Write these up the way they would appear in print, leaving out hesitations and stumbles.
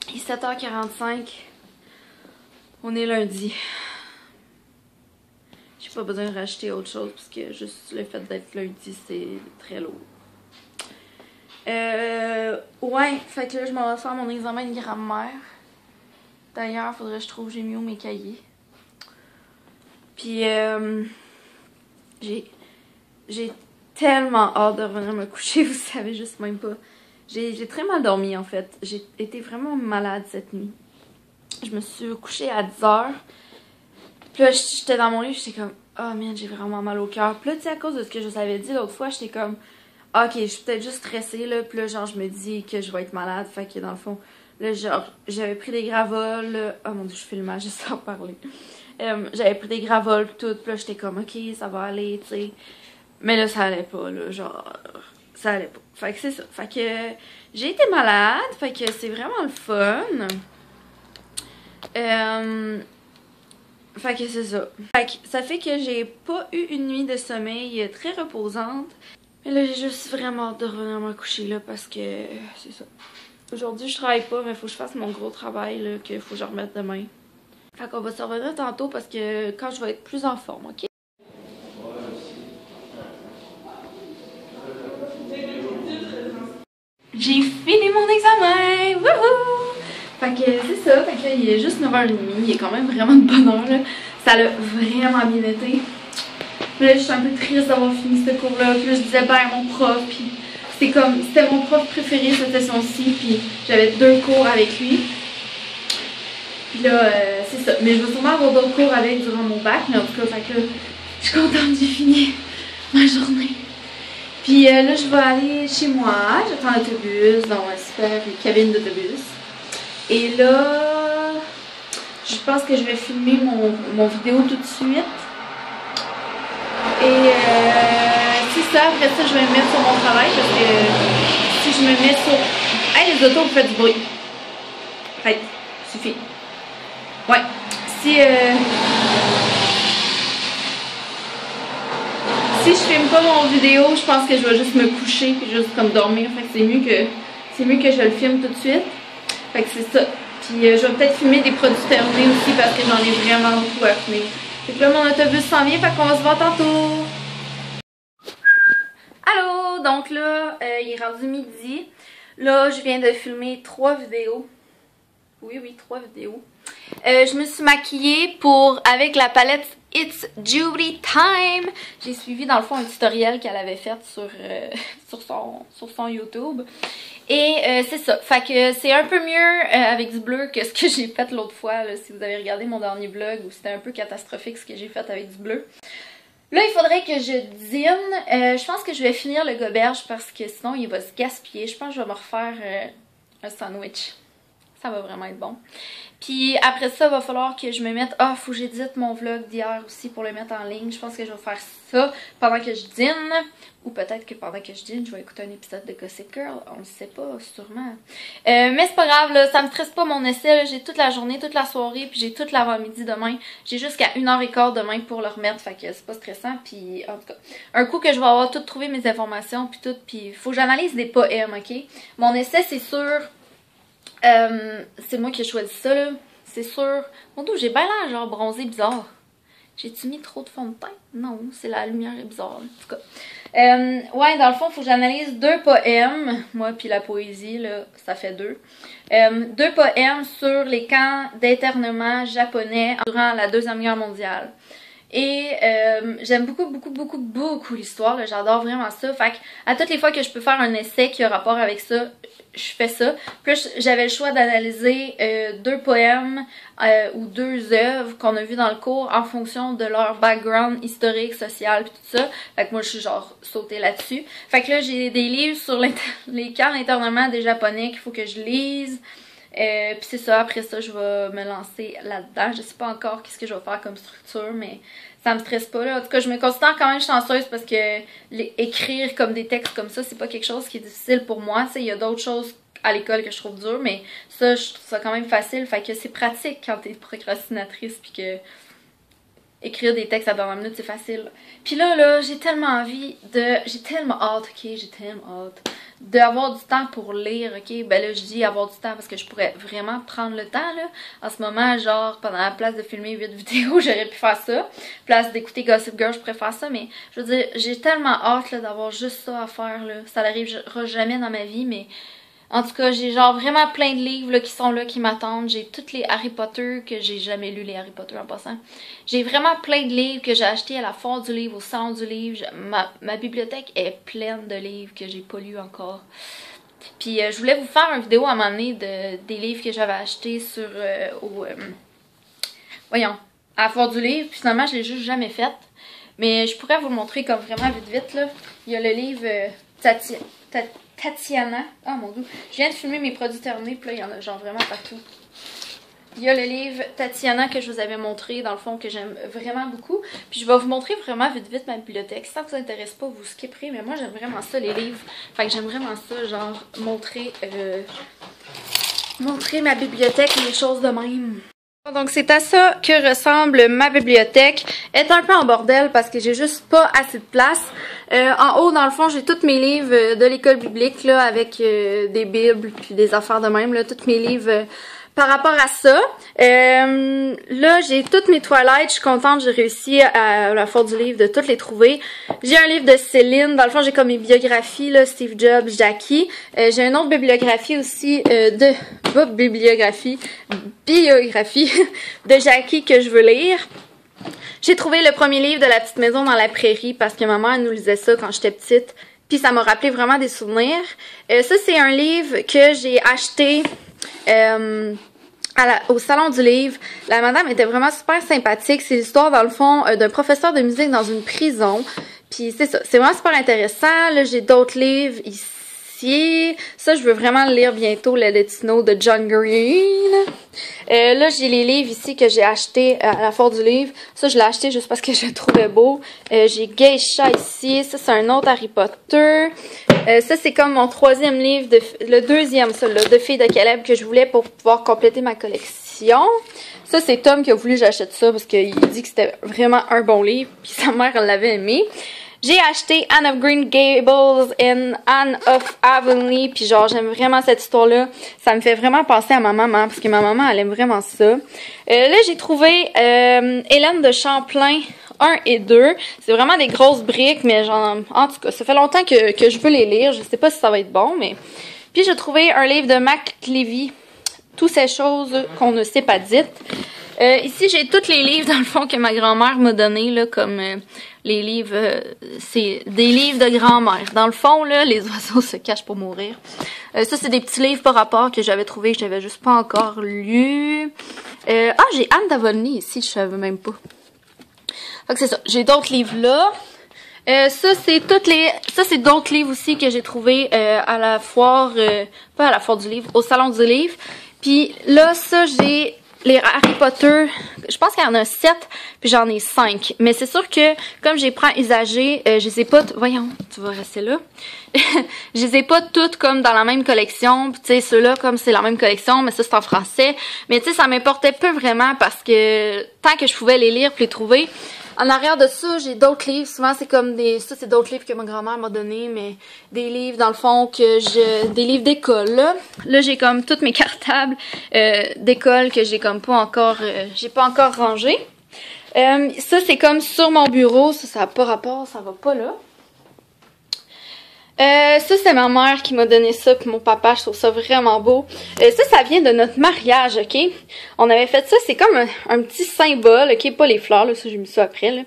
Il est 7h45. On est lundi. J'ai pas besoin de rajouter autre chose parce que juste le fait d'être lundi, c'est très lourd. Ouais, fait que là, je m'en vais faire mon examen de grammaire. D'ailleurs, faudrait que je trouve j'ai mis où mes cahiers. Puis, j'ai tellement hâte de revenir me coucher, vous savez juste même pas. J'ai très mal dormi en fait. J'ai été vraiment malade cette nuit. Je me suis couchée à 10h. Puis là, j'étais dans mon lit, j'étais comme, oh man, j'ai vraiment mal au cœur. Puis là, tu sais, à cause de ce que je vous avais dit l'autre fois, j'étais comme, ok, je suis peut-être juste stressée là. Puis là, genre, je me dis que je vais être malade. Fait que dans le fond, là, genre, j'avais pris des gravols. Là. Oh mon dieu, je fais le mal, juste sans parler. J'avais pris des gravols tout. Puis là, j'étais comme, ok, ça va aller, tu sais. Mais là, ça allait pas, là, genre, ça allait pas. Fait que c'est ça. Fait que j'ai été malade, fait que c'est vraiment le fun. Fait que c'est ça. Fait que ça fait que j'ai pas eu une nuit de sommeil très reposante. Mais là, j'ai juste vraiment hâte de revenir me coucher, là, parce que c'est ça. Aujourd'hui, je travaille pas, mais faut que je fasse mon gros travail, là, qu'il faut que je remette demain. Fait qu'on va se revenir tantôt parce que quand je vais être plus en forme, ok? J'ai fini mon examen! Wouhou! Fait que c'est ça, fait que là, il est juste 9h30, il est quand même vraiment de bonne heure, là. Ça a vraiment bien été. Puis là, je suis un peu triste d'avoir fini ce cours-là. Puis là, je disais bye à mon prof, puis c'était mon prof préféré cette session-ci, puis j'avais 2 cours avec lui. Puis là, c'est ça. Mais je vais sûrement avoir d'autres cours avec durant mon bac, mais en tout cas, fait que là, je suis contente de finir ma journée. Puis là, je vais aller chez moi, j'attends l'autobus dans ma super cabine d'autobus. Et là, je pense que je vais filmer mon vidéo tout de suite. Et c'est ça, après ça, je vais me mettre sur mon travail parce que si je me mets sur... Hey, les autos, vous faites du bruit. Arrête, suffit. Ouais, si je filme pas mon vidéo, je pense que je vais juste me coucher puis juste comme dormir. Fait que c'est mieux que je le filme tout de suite. Fait que c'est ça. Puis je vais peut-être filmer des produits terminés aussi parce que j'en ai vraiment beaucoup à filmer. Fait que là, mon autobus s'en vient, fait qu'on va se voir tantôt. Allô! Donc là, il est rendu midi. Là, je viens de filmer 3 vidéos. Oui, 3 vidéos. Je me suis maquillée avec la palette It's Judy Time. J'ai suivi dans le fond un tutoriel qu'elle avait fait sur son YouTube. Et c'est ça. Fait que c'est un peu mieux avec du bleu que ce que j'ai fait l'autre fois. Là, si vous avez regardé mon dernier vlog où c'était un peu catastrophique ce que j'ai fait avec du bleu. Là, il faudrait que je dîne. Je pense que je vais finir le goberge parce que sinon il va se gaspiller. Je pense que je vais me refaire un sandwich. Ça va vraiment être bon. Puis après ça, il va falloir que je me mette... Ah, faut que j'édite mon vlog d'hier aussi pour le mettre en ligne. Je pense que je vais faire ça pendant que je dîne. Ou peut-être que pendant que je dîne, je vais écouter un épisode de Gossip Girl. On le sait pas, sûrement. Mais c'est pas grave, là, ça me stresse pas mon essai. J'ai toute la journée, toute la soirée, puis j'ai toute l'avant-midi demain. J'ai jusqu'à 1h15 demain pour le remettre, fait que c'est pas stressant. Puis en tout cas, un coup que je vais avoir tout trouvé mes informations, puis tout, puis faut que j'analyse des poèmes, ok? Mon essai, c'est sûr... c'est moi qui ai choisi ça, là. C'est sûr. Mon Dieu, j'ai bien l'air genre bronzé bizarre. J'ai-tu mis trop de fond de teint? Non, c'est la lumière est bizarre. En tout cas. Ouais, dans le fond, il faut que j'analyse 2 poèmes. Moi, puis la poésie, là, ça fait 2. 2 poèmes sur les camps d'internement japonais durant la Deuxième Guerre mondiale. Et j'aime beaucoup l'histoire. J'adore vraiment ça. Fait que à toutes les fois que je peux faire un essai qui a rapport avec ça, je fais ça. Puis j'avais le choix d'analyser 2 poèmes ou 2 œuvres qu'on a vues dans le cours en fonction de leur background historique, social, puis tout ça. Fait que moi, je suis genre sautée là-dessus. Fait que là, j'ai des livres sur les camps d'internement des Japonais qu'il faut que je lise. Puis c'est ça, après ça, je vais me lancer là-dedans. Je sais pas encore qu'est-ce que je vais faire comme structure, mais ça me stresse pas, là. En tout cas, je me considère quand même chanceuse parce que écrire comme des textes comme ça, c'est pas quelque chose qui est difficile pour moi. Tu sais, il y a d'autres choses à l'école que je trouve dures, mais ça, je trouve ça quand même facile. Fait que c'est pratique quand t'es procrastinatrice puis que écrire des textes à dernière minute, c'est facile. Puis là, j'ai tellement envie de... J'ai tellement hâte, ok? J'ai tellement hâte d'avoir du temps pour lire, ok? Ben là, je dis avoir du temps parce que je pourrais vraiment prendre le temps, là. En ce moment, genre, pendant la place de filmer 8 vidéos, j'aurais pu faire ça. Place d'écouter Gossip Girl, je pourrais faire ça, mais je veux dire, j'ai tellement hâte, là, d'avoir juste ça à faire, là. Ça n'arrivera jamais dans ma vie, mais... En tout cas, j'ai genre vraiment plein de livres là, qui sont là, qui m'attendent. J'ai toutes les Harry Potter, que j'ai jamais lu les Harry Potter en passant. J'ai vraiment plein de livres que j'ai achetés à la foire du livre, au salon du livre. Ma bibliothèque est pleine de livres que j'ai pas lus encore. Puis je voulais vous faire une vidéo à un moment donné des livres que j'avais achetés sur voyons, à la foire du livre. Puis finalement, je l'ai juste jamais faite. Mais je pourrais vous le montrer comme vraiment vite là. Il y a le livre Tatiana. Oh mon dieu. Je viens de filmer mes produits terminés, puis là, il y en a genre vraiment partout. Il y a le livre Tatiana que je vous avais montré, dans le fond, que j'aime vraiment beaucoup. Puis je vais vous montrer vraiment vite ma bibliothèque. Si ça vous intéresse pas, vous skipperez, mais moi, j'aime vraiment ça, les livres. Fait que j'aime vraiment ça, genre, montrer ma bibliothèque, les choses de même. Donc c'est à ça que ressemble ma bibliothèque. Elle est un peu en bordel parce que j'ai juste pas assez de place. En haut, dans le fond, j'ai tous mes livres de l'école biblique là, avec des bibles puis des affaires de même, là, tous mes livres par rapport à ça. Là, j'ai toutes mes Twilight. Je suis contente, j'ai réussi à la foire du livre de toutes les trouver. J'ai un livre de Céline. Dans le fond, j'ai comme mes biographies, là, Steve Jobs, Jackie. J'ai une autre bibliographie aussi biographie de Jackie que je veux lire. J'ai trouvé le premier livre de La petite maison dans la prairie parce que ma mère nous lisait ça quand j'étais petite. Puis ça m'a rappelé vraiment des souvenirs. Ça, c'est un livre que j'ai acheté au salon du livre. La madame était vraiment super sympathique. C'est l'histoire, dans le fond, d'un professeur de musique dans une prison. Puis c'est ça, c'est vraiment super intéressant. Là, j'ai d'autres livres ici. Ça, je veux vraiment le lire bientôt, le Let It Snow de John Green. Là, j'ai les livres ici que j'ai achetés à la foire du livre. Ça, je l'ai acheté juste parce que je le trouvais beau. J'ai Geisha ici. Ça, c'est un autre Harry Potter. Ça, c'est comme mon troisième livre, le deuxième, ça, là, de Filles de Caleb que je voulais pour pouvoir compléter ma collection. Ça, c'est Tom qui a voulu que j'achète ça parce qu'il dit que c'était vraiment un bon livre. Puis sa mère, elle l'avait aimé. J'ai acheté Anne of Green Gables et Anne of Avonlea, puis genre j'aime vraiment cette histoire-là. Ça me fait vraiment penser à ma maman, parce que ma maman elle aime vraiment ça. Là j'ai trouvé Hélène de Champlain 1 et 2. C'est vraiment des grosses briques, mais genre, en tout cas, ça fait longtemps que je veux les lire. Je sais pas si ça va être bon, mais... Puis j'ai trouvé un livre de Mac Levy, Toutes ces choses qu'on ne s'est pas dites. Ici, j'ai tous les livres, dans le fond, que ma grand-mère m'a donné, là, comme les livres, c'est des livres de grand-mère. Dans le fond, là, les oiseaux se cachent pour mourir. Ça, c'est des petits livres par rapport que j'avais trouvé, que j'avais juste pas encore lu. J'ai Anne d'Avonlea ici, je savais même pas. Fait que c'est ça, j'ai d'autres livres là. Ça, c'est d'autres livres aussi que j'ai trouvés à la foire, pas à la foire du livre, au salon du livre. Puis là, ça, j'ai... Les Harry Potter, je pense qu'il y en a 7, puis j'en ai 5. Mais c'est sûr que, comme j'ai prends usagé, je les ai pas... Voyons, tu vas rester là. Je les ai pas toutes comme dans la même collection. Puis tu sais, ceux-là, comme c'est la même collection, mais ça, c'est en français. Mais tu sais, ça m'importait peu vraiment parce que tant que je pouvais les lire puis les trouver... En arrière de ça, j'ai d'autres livres. Souvent, c'est comme des... Ça, c'est d'autres livres que ma grand-mère m'a donné, mais des livres, dans le fond, des livres d'école, là. Là, j'ai comme toutes mes cartables d'école que j'ai comme pas encore... j'ai pas encore rangé. Ça, c'est comme sur mon bureau. Ça n'a pas rapport, ça va pas là. Ça, c'est ma mère qui m'a donné ça, puis mon papa, je trouve ça vraiment beau. Ça vient de notre mariage, ok? On avait fait ça, c'est comme un petit symbole, ok? Pas les fleurs, là, ça j'ai mis ça après, là.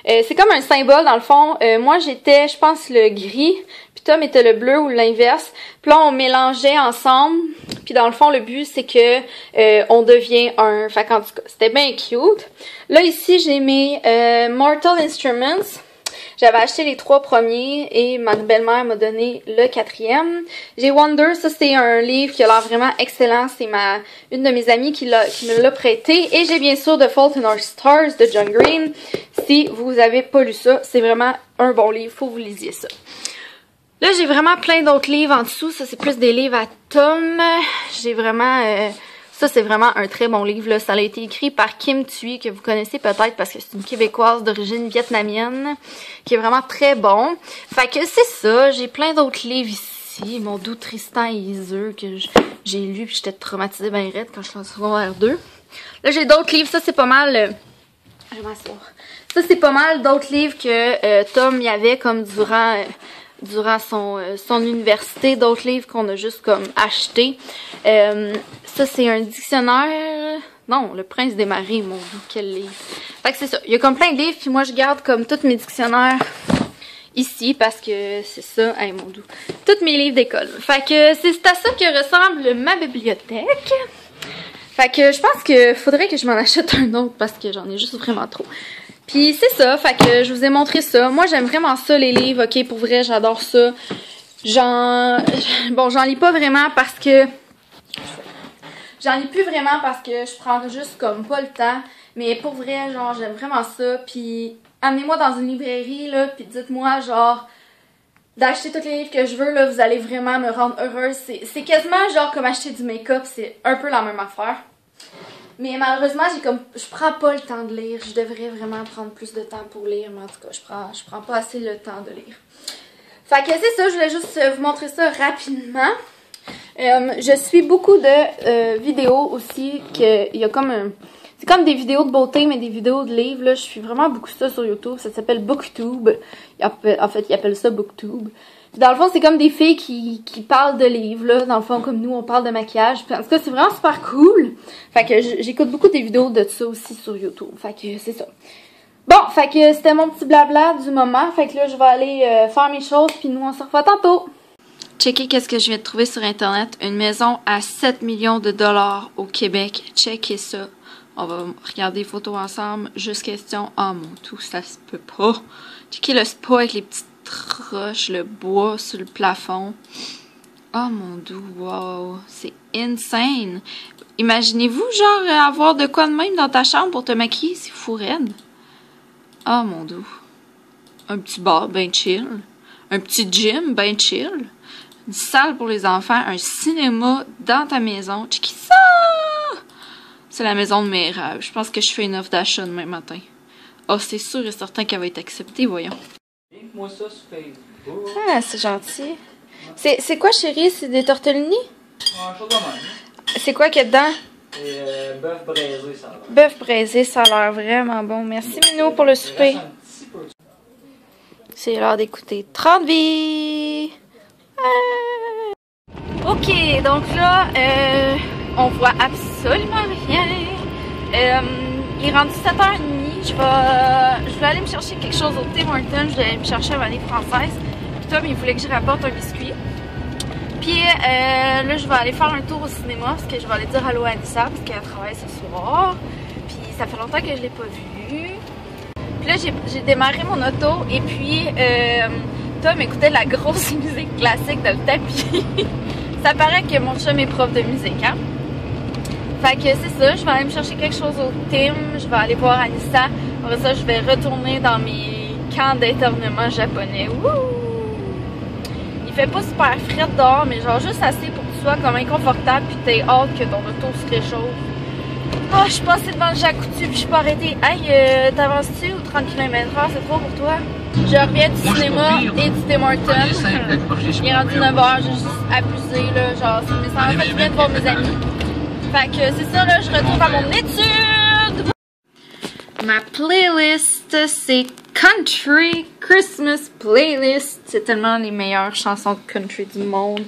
C'est comme un symbole, dans le fond. Moi, j'étais, je pense, le gris, puis Tom était le bleu ou l'inverse. Puis là, on mélangeait ensemble, puis dans le fond, le but, c'est que on devient un... Fait qu'en tout cas, c'était bien cute. Là, ici, j'ai mis Mortal Instruments. J'avais acheté les 3 premiers et ma belle-mère m'a donné le 4e. J'ai Wonder, ça c'est un livre qui a l'air vraiment excellent. C'est une de mes amies qui me l'a prêté. Et j'ai bien sûr The Fault in Our Stars de John Green. Si vous avez pas lu ça, c'est vraiment un bon livre, faut que vous lisiez ça. Là, j'ai vraiment plein d'autres livres en dessous. Ça, c'est plus des livres à tomes. J'ai vraiment... Ça, c'est vraiment un très bon livre, là. Ça a été écrit par Kim Thuy, que vous connaissez peut-être parce que c'est une Québécoise d'origine vietnamienne, qui est vraiment très bon. Fait que c'est ça. J'ai plein d'autres livres ici. ici, mon doux Tristan et Iseux que j'ai lu puis j'étais traumatisée ben raide quand je suis en secondaire 2. Là j'ai d'autres livres, ça c'est pas mal... je vais m'asseoir. Ça c'est pas mal d'autres livres que Tom y avait comme durant son université, d'autres livres qu'on a juste comme acheté. Ça c'est un dictionnaire... Non, Le Prince des Marais, mon Dieu, quel livre. Fait que c'est ça, il y a comme plein de livres, puis moi je garde comme tous mes dictionnaires ici parce que c'est ça, hey mon Dieu, tous mes livres d'école. Fait que c'est à ça que ressemble ma bibliothèque. Fait que je pense que faudrait que je m'en achète un autre parce que j'en ai juste vraiment trop. Puis c'est ça, fait que je vous ai montré ça. Moi j'aime vraiment ça les livres, ok, pour vrai j'adore ça. J'en lis pas vraiment parce que... J'en lis plus vraiment parce que je prends juste comme pas le temps. Mais pour vrai, genre, j'aime vraiment ça. Puis amenez-moi dans une librairie, là, puis dites-moi, genre, d'acheter tous les livres que je veux, là, vous allez vraiment me rendre heureuse. C'est quasiment, genre, comme acheter du make-up. C'est un peu la même affaire. Mais malheureusement, je prends pas le temps de lire. Je devrais vraiment prendre plus de temps pour lire. Mais en tout cas, je prends pas assez le temps de lire. Fait que c'est ça, je voulais juste vous montrer ça rapidement. Je suis beaucoup de vidéos aussi, il y a comme c'est comme des vidéos de beauté, mais des vidéos de livres, là. Je suis vraiment beaucoup ça sur YouTube, ça s'appelle Booktube. En fait, ils appellent ça Booktube. Dans le fond, c'est comme des filles qui parlent de livres, là. Dans le fond, comme nous, on parle de maquillage. Puis, en tout cas, c'est vraiment super cool. Fait que j'écoute beaucoup des vidéos de ça aussi sur YouTube. Fait que c'est ça. Bon, fait que c'était mon petit blabla du moment. Fait que là, je vais aller faire mes choses, puis nous, on se revoit tantôt. Checkez qu'est-ce que je viens de trouver sur Internet. Une maison à 7 millions de dollars au Québec. Checkez ça. On va regarder les photos ensemble. Juste question. Oh mon Dieu, ça se peut pas. Checkez le spa avec les petites roches, le bois sur le plafond. Oh mon Dieu, wow. C'est insane. Imaginez-vous, genre, avoir de quoi de même dans ta chambre pour te maquiller? C'est fou raide. Oh mon Dieu. Un petit bar ben chill. Un petit gym ben chill. Une salle pour les enfants, un cinéma dans ta maison. Checkez ça! C'est la maison de mes rêves. Je pense que je fais une offre d'achat demain matin. Oh, c'est sûr et certain qu'elle va être acceptée, voyons. Moi ça sur Facebook. Ah, c'est gentil. C'est quoi, chérie? C'est des tortellini? Ouais, chose de même. C'est quoi qu'il y a dedans? Et bœuf braisé, ça a l'air. Bœuf braisé, ça a l'air vraiment bon. Merci, Minou, pour le souper. C'est l'heure d'écouter 30 vies. Ok, donc là, on voit absolument rien. Il est rendu 7h30. Je vais aller me chercher quelque chose au Tim Hortons. Je vais aller me chercher un vanille française. Puis Tom, il voulait que je rapporte un biscuit. Puis là, je vais aller faire un tour au cinéma parce que je vais aller dire allô à Anissa parce qu'elle travaille ce soir. Puis ça fait longtemps que je l'ai pas vue. Puis là, j'ai démarré mon auto et puis Tom écoutait de la grosse musique classique dans le tapis. Ça paraît que mon chum est prof de musique, hein? Fait que c'est ça, je vais aller me chercher quelque chose au Tim, je vais aller voir Anissa. Après ça, je vais retourner dans mes camps d'internement japonais. Wouh! Il fait pas super frais dehors, mais genre juste assez pour que tu sois comme inconfortable puis t'aies hâte que ton auto se réchauffe. Oh, je suis passée devant le Jacoutu puis je suis pas arrêtée. Hey, t'avances-tu ou 30 km/h, c'est trop pour toi? Je reviens du cinéma et du Tim Hortons. Il est rendu 9h, j'ai juste abusé, là. Genre, ça m'a fait du bien de voir mes amis. Fait que c'est ça, là, je retourne à mon étude. Ma playlist, c'est Country Christmas Playlist. C'est tellement les meilleures chansons de country du monde.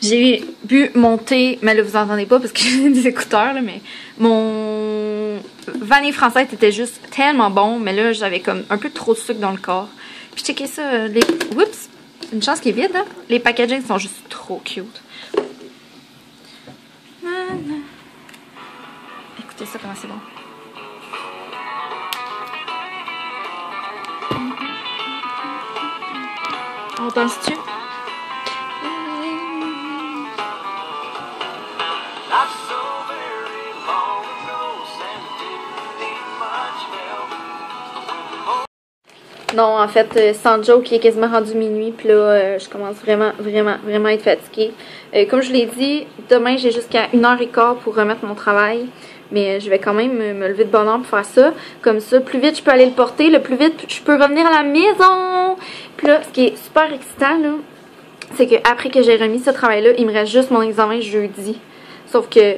J'ai bu mon thé, mais là vous entendez pas parce que j'ai des écouteurs, là, mais mon vanille française était juste tellement bon, mais là j'avais comme un peu trop de sucre dans le corps. Puis checkez ça, les... Oups! Une chance qui est vide, hein? Les packagings sont juste trop cute. Écoutez ça, comment c'est bon. On danse-tu? Non, en fait, sans joke, il est quasiment rendu minuit, puis là, je commence vraiment à être fatiguée. Comme je l'ai dit, demain, j'ai jusqu'à 1h15 pour remettre mon travail, mais je vais quand même me lever de bonne heure pour faire ça. Comme ça, plus vite je peux aller le porter, le plus vite je peux revenir à la maison. Puis là, ce qui est super excitant, là, c'est que après que j'ai remis ce travail-là, il me reste juste mon examen jeudi. Sauf que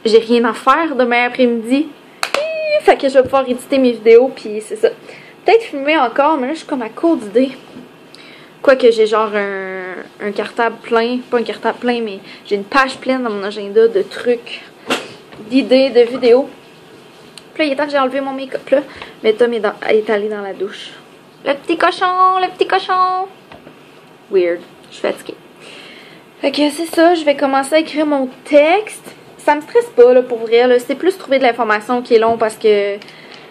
j'ai rien à faire demain après-midi. Fait que je vais pouvoir éditer mes vidéos, puis c'est ça. Peut-être filmer encore, mais là je suis comme à court d'idées. Quoique j'ai genre un cartable plein, pas un cartable plein, mais j'ai une page pleine dans mon agenda de trucs, d'idées, de vidéos. Puis là, il est temps que j'ai enlevé mon make-up là, mais Tom est allé dans la douche. Le petit cochon, le petit cochon! Weird, je suis fatiguée. Fait que c'est ça, je vais commencer à écrire mon texte. Ça me stresse pas là pour vrai, là. C'est plus trouver de l'information qui est long parce que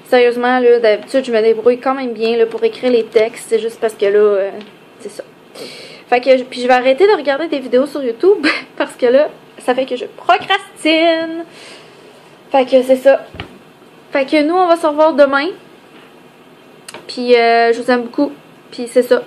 sérieusement là, d'habitude je me débrouille quand même bien là, pour écrire les textes. C'est juste parce que là, c'est ça. Fait que puis je vais arrêter de regarder des vidéos sur YouTube parce que là, ça fait que je procrastine. Fait que c'est ça. Fait que nous, on va se revoir demain. Puis je vous aime beaucoup. Puis c'est ça.